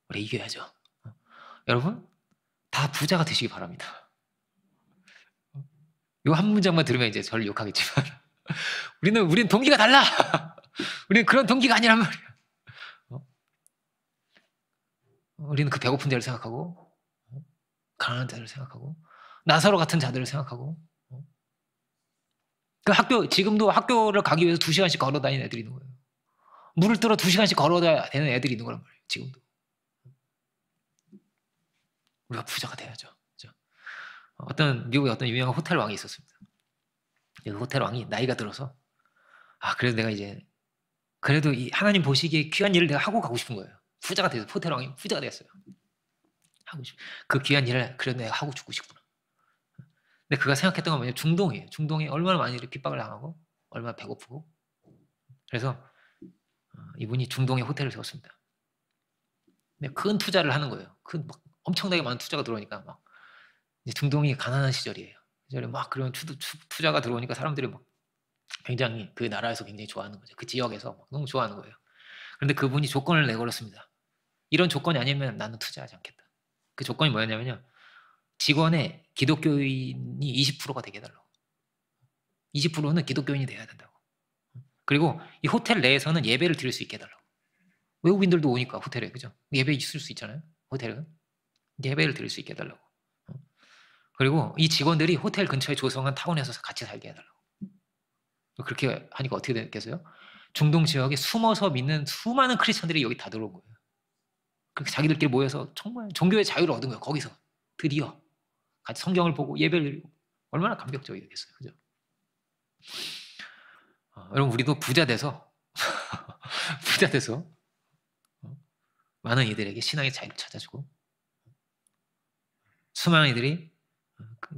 우리 이겨야죠. 여러분 다 부자가 되시기 바랍니다. 이 한 문장만 들으면 이제 저를 욕하겠지만 우리는 동기가 달라. 우리는 그런 동기가 아니란 말이야. 우리는 그 배고픈 자를 생각하고, 가난한 자를 생각하고, 나사로 같은 자들을 생각하고, 그 지금도 학교를 가기 위해서 2시간씩 걸어 다니는 애들이 있는 거예요. 물을 뜨러 2시간씩 걸어야 되는 애들이 있는 거란 말이에요. 지금도. 우리가 부자가 돼야죠. 그렇죠? 미국에 어떤 유명한 호텔 왕이 있었습니다. 그 호텔 왕이 나이가 들어서, 그래도 내가 이제, 그래도 이 하나님 보시기에 귀한 일을 내가 하고 가고 싶은 거예요. 부자가 돼서, 호텔 왕이 부자가 됐어요. 그 귀한 일을 그래도 내가 하고 죽고 싶구나. 근데 그가 생각했던 건 뭐냐면 중동이에요. 중동에 얼마나 많이 핍박을 당하고 얼마나 배고프고. 그래서 이분이 중동에 호텔을 세웠습니다. 근데 큰 투자를 하는 거예요. 막 엄청나게 많은 투자가 들어오니까 막 이제 중동이 가난한 시절이에요. 시절에 막 그런 투자가 들어오니까 사람들이 막 굉장히 그 나라에서 굉장히 좋아하는 거죠. 그 지역에서 막 너무 좋아하는 거예요. 그런데 그분이 조건을 내걸었습니다. 이런 조건이 아니면 나는 투자하지 않겠다. 그 조건이 뭐였냐면요, 직원의 기독교인이 20%가 되게 해달라고. 20%는 기독교인이 돼야 된다고. 그리고 이 호텔 내에서는 예배를 드릴 수 있게 해달라고. 외국인들도 오니까 호텔에, 그죠? 예배 있을 수 있잖아요. 호텔은 예배를 드릴 수 있게 해달라고. 그리고 이 직원들이 호텔 근처에 조성한 타운에서 같이 살게 해달라고. 그렇게 하니까 어떻게 됐겠어요? 중동 지역에 숨어서 믿는 수많은 크리스천들이 여기 다 들어온 거예요. 그렇게 자기들끼리 모여서 정말 종교의 자유를 얻은 거예요. 거기서 드디어 같이 성경을 보고 예배를 드리고. 얼마나 감격적이겠어요. 그죠? 여러분 우리도 부자 돼서 많은 이들에게 신앙의 자유를 찾아주고 수많은 이들이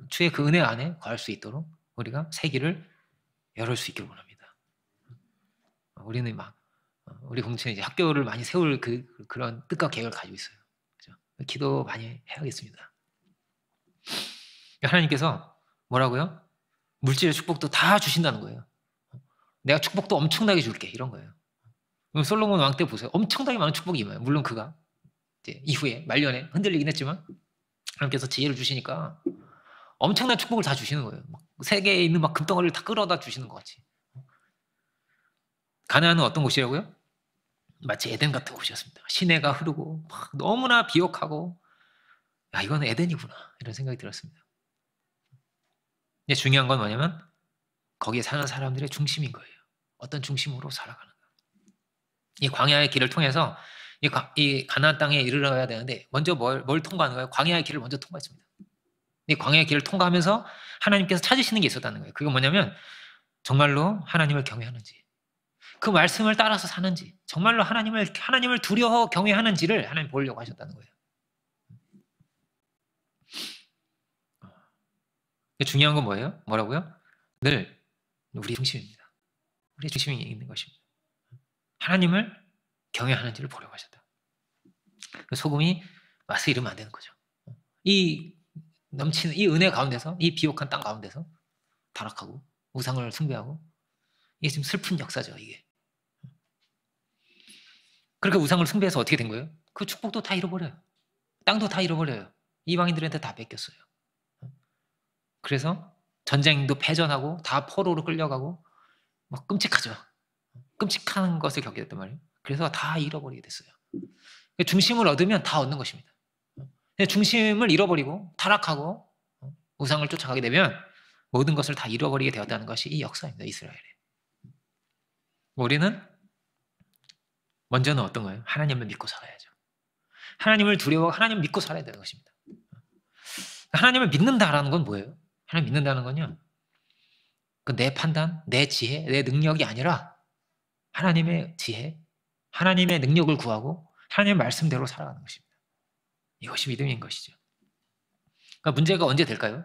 주의 그 은혜 안에 거할 수 있도록 우리가 새 길을 열을 수 있기를 원합니다. 우리는 우리 공동체는 이제 학교를 많이 세울 그런 뜻과 계획을 가지고 있어요. 그죠? 기도 많이 해야겠습니다. 하나님께서 뭐라고요? 물질의 축복도 다 주신다는 거예요. 내가 축복도 엄청나게 줄게 이런 거예요. 그럼 솔로몬 왕 때 보세요. 엄청나게 많은 축복이 임해요. 물론 그가 이제 이후에 말년에 흔들리긴 했지만 하나님께서 지혜를 주시니까 엄청난 축복을 다 주시는 거예요. 막 세계에 있는 막 금덩어리를 다 끌어다 주시는 것 같이. 가나안은 어떤 곳이라고요? 마치 에덴 같은 곳이었습니다. 시내가 흐르고 막 너무나 비옥하고 야 이거는 에덴이구나 이런 생각이 들었습니다. 근데 중요한 건 뭐냐면 거기에 사는 사람들의 중심인 거예요. 어떤 중심으로 살아가는가. 이 광야의 길을 통해서 이 가나안 땅에 이르러야 되는데 먼저 뭘 통과하는 거예요? 광야의 길을 먼저 통과했습니다. 이 광야의 길을 통과하면서 하나님께서 찾으시는 게 있었다는 거예요. 그게 뭐냐면 정말로 하나님을 경외하는지 그 말씀을 따라서 사는지 정말로 하나님을 두려워 경외하는지를 하나님 보려고 하셨다는 거예요. 중요한 건 뭐예요? 뭐라고요? 늘 우리 중심입니다. 우리 중심이 있는 것입니다. 하나님을 경외하는지를 보려고 하셨다. 소금이 맛을 잃으면 안 되는 거죠. 이 넘치는 이 은혜 가운데서 이 비옥한 땅 가운데서 타락하고 우상을 숭배하고 이게 지금 슬픈 역사죠. 이게. 그렇게 우상을 숭배해서 어떻게 된 거예요? 그 축복도 다 잃어버려요. 땅도 다 잃어버려요. 이방인들한테 다 뺏겼어요. 그래서 전쟁도 패전하고 다 포로로 끌려가고 막 끔찍하죠. 끔찍한 것을 겪게 됐단 말이에요. 그래서 다 잃어버리게 됐어요. 중심을 얻으면 다 얻는 것입니다. 중심을 잃어버리고 타락하고 우상을 쫓아가게 되면 모든 것을 다 잃어버리게 되었다는 것이 이 역사입니다. 이스라엘에. 우리는 먼저는 어떤 거예요? 하나님을 믿고 살아야죠. 하나님을 두려워 하나님을 믿고 살아야 되는 것입니다. 하나님을 믿는다라는 건 뭐예요? 하나님 믿는다는 건요. 내 판단, 내 지혜, 내 능력이 아니라 하나님의 지혜, 하나님의 능력을 구하고 하나님의 말씀대로 살아가는 것입니다. 이것이 믿음인 것이죠. 그러니까 문제가 언제 될까요?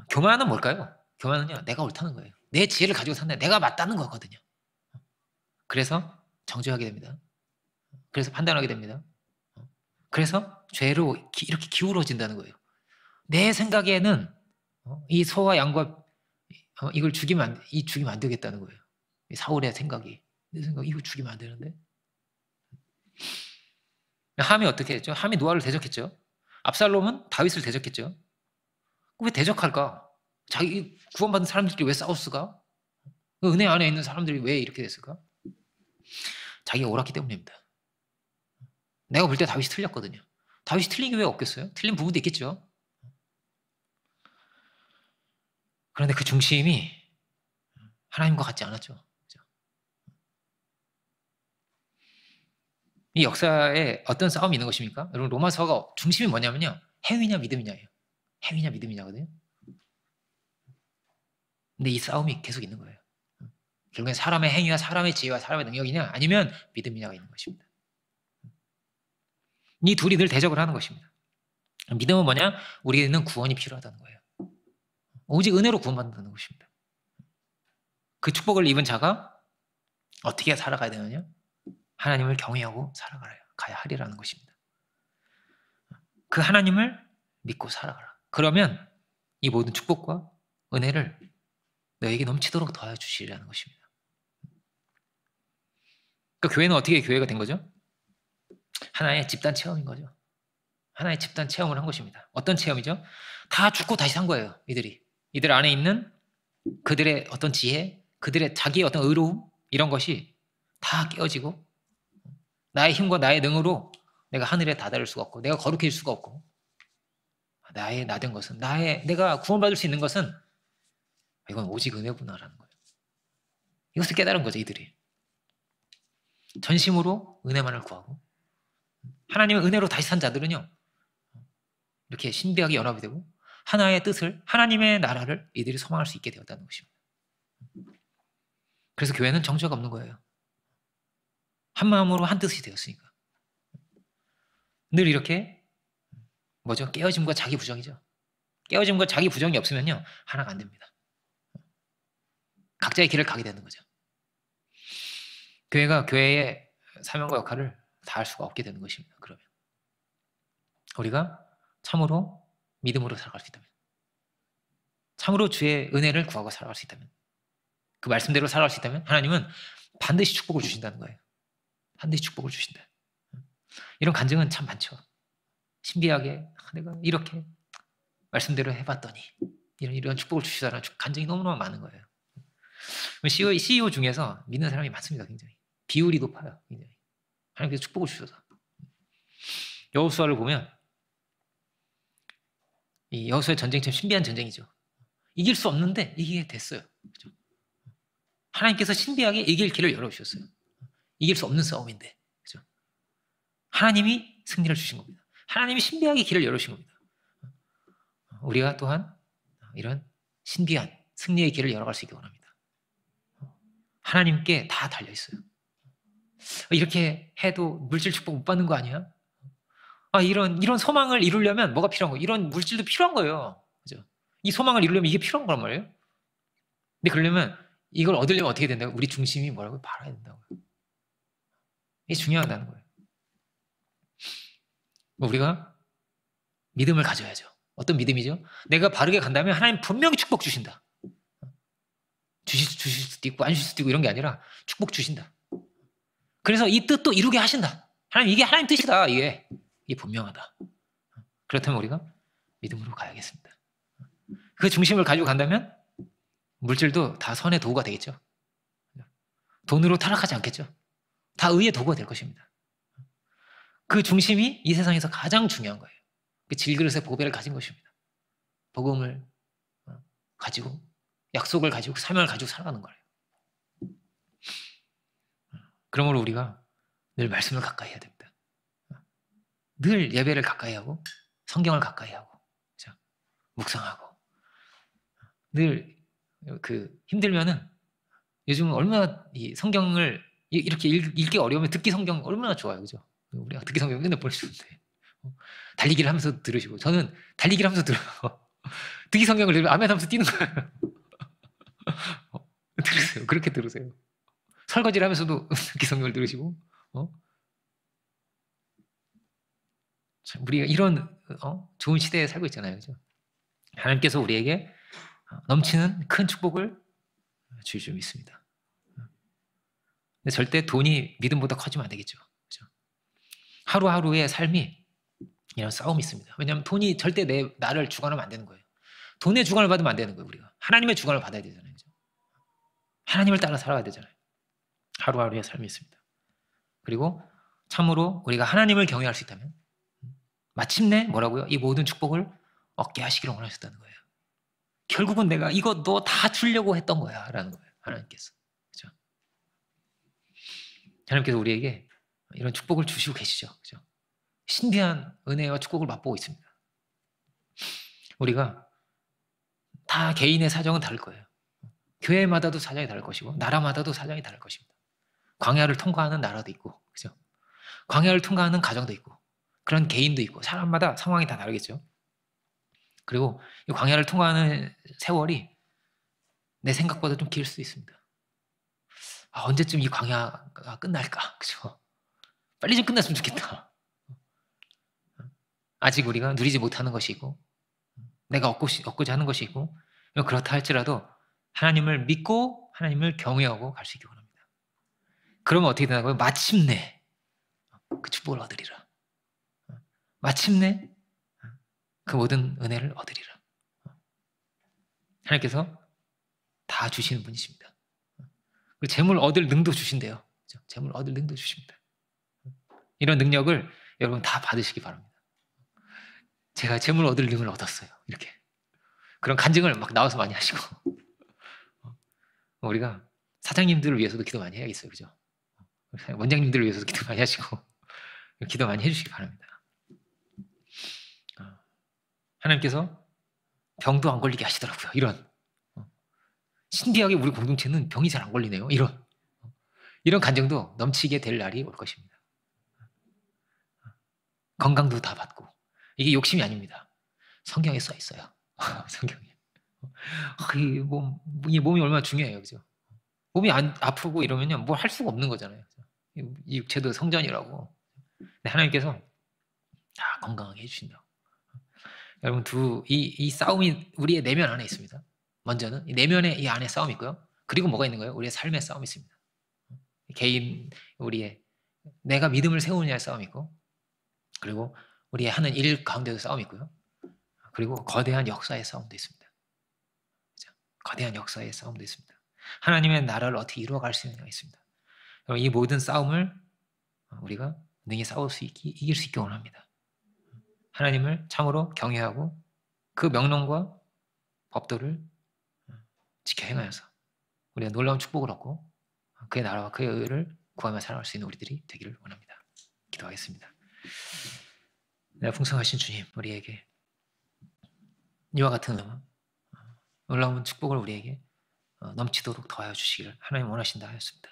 교만은 뭘까요? 교만은요, 내가 옳다는 거예요. 내 지혜를 가지고 산다. 내가 맞다는 거거든요. 그래서 정죄하게 됩니다. 그래서 판단하게 됩니다. 그래서 죄로 이렇게 기울어진다는 거예요. 내 생각에는 이 소와 양과 이걸 죽이면 안 되겠다는 거예요. 사울의 생각이. 내 생각 이거 죽이면 안 되는데. 함이 어떻게 했죠? 함이 노아를 대적했죠. 압살롬은 다윗을 대적했죠. 왜 대적할까? 자기 구원받은 사람들끼리 왜 싸웠을까? 은혜 안에 있는 사람들이 왜 이렇게 됐을까? 자기가 옳았기 때문입니다. 내가 볼 때 다윗이 틀렸거든요. 다윗이 틀린 게 왜 없겠어요? 틀린 부분도 있겠죠. 그런데 그 중심이 하나님과 같지 않았죠. 이 역사에 어떤 싸움이 있는 것입니까? 여러분 로마서가 중심이 뭐냐면요. 행위냐 믿음이냐예요. 행위냐 믿음이냐거든요. 근데 이 싸움이 계속 있는 거예요. 결국엔 사람의 행위와 사람의 지혜와 사람의 능력이냐 아니면 믿음이냐가 있는 것입니다. 이 둘이 늘 대적을 하는 것입니다. 믿음은 뭐냐? 우리는 구원이 필요하다는 거예요. 오직 은혜로 구원받는다는 것입니다. 그 축복을 입은 자가 어떻게 살아가야 되느냐? 하나님을 경외하고 살아가야 하리라는 것입니다. 그 하나님을 믿고 살아가라. 그러면 이 모든 축복과 은혜를 너에게 넘치도록 더하여 주시리라는 것입니다. 그러니까 교회는 어떻게 교회가 된 거죠? 하나의 집단 체험인 거죠. 하나의 집단 체험을 한 것입니다. 어떤 체험이죠? 다 죽고 다시 산 거예요. 이들 안에 있는 그들의 어떤 지혜, 그들의 자기의 어떤 의로움 이런 것이 다 깨어지고 나의 힘과 나의 능으로 내가 하늘에 다다를 수가 없고 내가 거룩해질 수가 없고 나의 나된 것은 내가 구원받을 수 있는 것은 이건 오직 은혜구나라는 거예요. 이것을 깨달은 거죠. 이들이 전심으로 은혜만을 구하고 하나님의 은혜로 다시 산 자들은요 이렇게 신비하게 연합이 되고 하나의 뜻을 하나님의 나라를 이들이 소망할 수 있게 되었다는 것입니다. 그래서 교회는 정죄가 없는 거예요. 한 마음으로 한 뜻이 되었으니까 늘 이렇게 뭐죠? 깨어짐과 자기 부정이죠. 깨어짐과 자기 부정이 없으면요 하나가 안 됩니다. 각자의 길을 가게 되는 거죠. 교회가 교회의 사명과 역할을 다할 수가 없게 되는 것입니다. 그러면 우리가 참으로 믿음으로 살아갈 수 있다면 참으로 주의 은혜를 구하고 살아갈 수 있다면, 그 말씀대로 살아갈 수 있다면 하나님은 반드시 축복을 주신다는 거예요. 반드시 축복을 주신다. 이런 간증은 참 많죠. 신비하게 내가 이렇게 말씀대로 해봤더니 이런 축복을 주시다라는 간증이 너무너무 많은 거예요. CEO 중에서 믿는 사람이 많습니다. 굉장히 비율이 높아요. 굉장히 하나님께서 축복을 주셔서. 여호수아를 보면 이 여호수아의 전쟁이 참 신비한 전쟁이죠. 이길 수 없는데 이기게 됐어요. 그렇죠? 하나님께서 신비하게 이길 길을 열어주셨어요. 이길 수 없는 싸움인데, 그렇죠? 하나님이 승리를 주신 겁니다. 하나님이 신비하게 길을 열어주신 겁니다. 우리가 또한 이런 신비한 승리의 길을 열어갈 수 있기 원합니다. 하나님께 다 달려 있어요. 이렇게 해도 물질 축복 못 받는 거 아니야? 이런 소망을 이루려면 뭐가 필요한 거예요? 이런 물질도 필요한 거예요. 그죠? 이 소망을 이루려면 이게 필요한 거란 말이에요. 근데 그러려면 이걸 얻으려면 어떻게 된다고? 우리 중심이 뭐라고? 바라야 된다고요. 이게 중요하다는 거예요. 우리가 믿음을 가져야죠. 어떤 믿음이죠? 내가 바르게 간다면 하나님 분명히 축복 주신다. 주실 수도 있고 안 주실 수도 있고 이런 게 아니라 축복 주신다. 그래서 이 뜻도 이루게 하신다. 하나님 이게 하나님 뜻이다. 이게 분명하다. 그렇다면 우리가 믿음으로 가야겠습니다. 그 중심을 가지고 간다면 물질도 다 선의 도구가 되겠죠. 돈으로 타락하지 않겠죠. 다 의의 도구가 될 것입니다. 그 중심이 이 세상에서 가장 중요한 거예요. 그 질그릇의 보배를 가진 것입니다. 복음을 가지고 약속을 가지고 사명을 가지고 살아가는 거예요. 그러므로 우리가 늘 말씀을 가까이 해야 됩니다. 늘 예배를 가까이 하고 성경을 가까이 하고 그렇죠? 묵상하고 늘 힘들면은 요즘은 얼마나 이 성경을 이렇게 읽기 어려우면 듣기 성경 얼마나 좋아요, 그죠? 우리가 듣기 성경 맨날 보내주는데 달리기를 하면서 들으시고 저는 달리기를 하면서 들어요. 듣기 성경을 들으면 아멘 하면서 뛰는 거예요. 들으세요. 그렇게 들으세요. 설거지를 하면서도 듣기 성경을 들으시고 우리가 이런 좋은 시대에 살고 있잖아요, 그죠? 하나님께서 우리에게 넘치는 큰 축복을 주실 줄 믿습니다. 근데 절대 돈이 믿음보다 커지면 안 되겠죠. 그죠? 하루하루의 삶이 이런 싸움이 있습니다. 왜냐하면 돈이 절대 나를 주관하면 안 되는 거예요. 돈의 주관을 받으면 안 되는 거예요. 우리가 하나님의 주관을 받아야 되잖아요. 그죠? 하나님을 따라 살아가야 되잖아요. 하루하루의 삶이 있습니다. 그리고 참으로 우리가 하나님을 경외할 수 있다면 마침내 뭐라고요? 이 모든 축복을 얻게 하시기를 원하셨다는 거예요. 결국은 내가 이거 너 다 주려고 했던 거야 라는 거예요. 하나님께서. 그죠? 하나님께서 우리에게 이런 축복을 주시고 계시죠. 그죠? 신비한 은혜와 축복을 맛보고 있습니다. 우리가 다 개인의 사정은 다를 거예요. 교회마다도 사정이 다를 것이고 나라마다도 사정이 다를 것입니다. 광야를 통과하는 나라도 있고 그죠? 광야를 통과하는 가정도 있고 그런 개인도 있고 사람마다 상황이 다 다르겠죠. 그리고 이 광야를 통과하는 세월이 내 생각보다 좀 길 수도 있습니다. 언제쯤 이 광야가 끝날까? 그죠? 빨리 좀 끝났으면 좋겠다. 아직 우리가 누리지 못하는 것이 있고 내가 얻고자 하는 것이 있고 그렇다 할지라도 하나님을 믿고 하나님을 경외하고 갈 수 있기 원합니다. 그러면 어떻게 되나요? 마침내 그 축복을 얻으리라. 마침내 그 모든 은혜를 얻으리라. 하나님께서 다 주시는 분이십니다. 그리고 재물 얻을 능도 주신대요. 재물 얻을 능도 주십니다. 이런 능력을 여러분 다 받으시기 바랍니다. 제가 재물 얻을 능을 얻었어요. 이렇게 그런 간증을 막 나와서 많이 하시고 우리가 사장님들을 위해서도 기도 많이 해야겠어요. 그죠? 원장님들을 위해서도 기도 많이 하시고 기도 많이 해주시기 바랍니다. 하나님께서 병도 안 걸리게 하시더라고요. 이런 신기하게 우리 공동체는 병이 잘 안 걸리네요. 이런 간증도 넘치게 될 날이 올 것입니다. 건강도 다 받고 이게 욕심이 아닙니다. 성경에 써 있어요. 성경에 이 몸이 얼마나 중요해요, 그죠? 몸이 아프고 이러면요 뭘 할 수가 없는 거잖아요. 이 육체도 성전이라고. 근데 하나님께서 다 건강하게 해주신다고. 여러분 이 싸움이 우리의 내면 안에 있습니다. 먼저는 이 내면의 이 안에 싸움이 있고요. 그리고 뭐가 있는 거예요? 우리의 삶의 싸움이 있습니다. 개인 우리의 내가 믿음을 세우느냐의 싸움이 있고, 그리고 우리의 하는 일 가운데도 싸움이 있고요. 그리고 거대한 역사의 싸움도 있습니다. 그죠? 거대한 역사의 싸움도 있습니다. 하나님의 나라를 어떻게 이루어갈 수 있느냐가 있습니다. 이 모든 싸움을 우리가 능히 이길 수 있기 원합니다. 하나님을 참으로 경외하고 그 명령과 법도를 지켜 행하여서 우리가 놀라운 축복을 얻고 그의 나라와 그의 의를 구하며 살아갈 수 있는 우리들이 되기를 원합니다. 기도하겠습니다. 풍성하신 주님, 우리에게 이와 같은 놀라운 축복을 우리에게 넘치도록 더하여 주시기를 하나님 원하신다 하였습니다.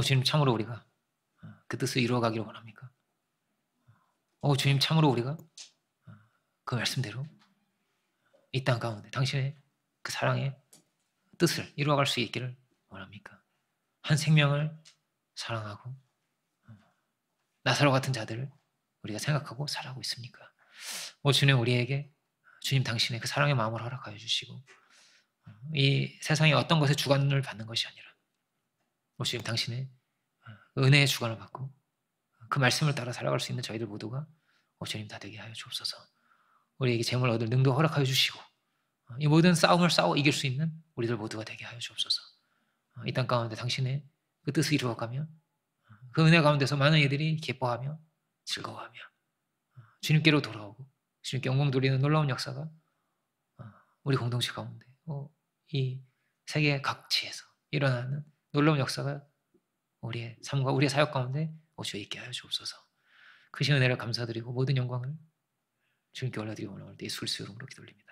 주님, 참으로 우리가 그 뜻을 이루어가기를 원합니까? 주님, 참으로 우리가 그 말씀대로 이 땅 가운데 당신의 그 사랑의 뜻을 이루어갈 수 있기를 원합니까? 한 생명을 사랑하고 나사로 같은 자들을 우리가 생각하고 살아가고 있습니까? 주님, 우리에게 주님 당신의 그 사랑의 마음을 허락하여 주시고 이 세상의 어떤 것에 주관을 받는 것이 아니라 주님 당신의 은혜의 주관을 받고 그 말씀을 따라 살아갈 수 있는 저희들 모두가 주님 다 되게 하여 주옵소서. 우리에게 재물 얻을 능도 허락하여 주시고 이 모든 싸움을 싸워 이길 수 있는 우리들 모두가 되게 하여 주옵소서. 이 땅 가운데 당신의 그 뜻을 이루어가며 그 은혜 가운데서 많은 이들이 기뻐하며 즐거워하며 주님께로 돌아오고 주님께 영광 돌리는 놀라운 역사가 우리 공동체 가운데 이 세계 각지에서 일어나는 놀라운 역사가 우리의 삶과 우리의 사역 가운데 주여 있게 하여 주옵소서. 크신 은혜를 감사드리고 모든 영광을 주님께 올려드리고 오늘 예수 그리스도 이름으로 기도드립니다.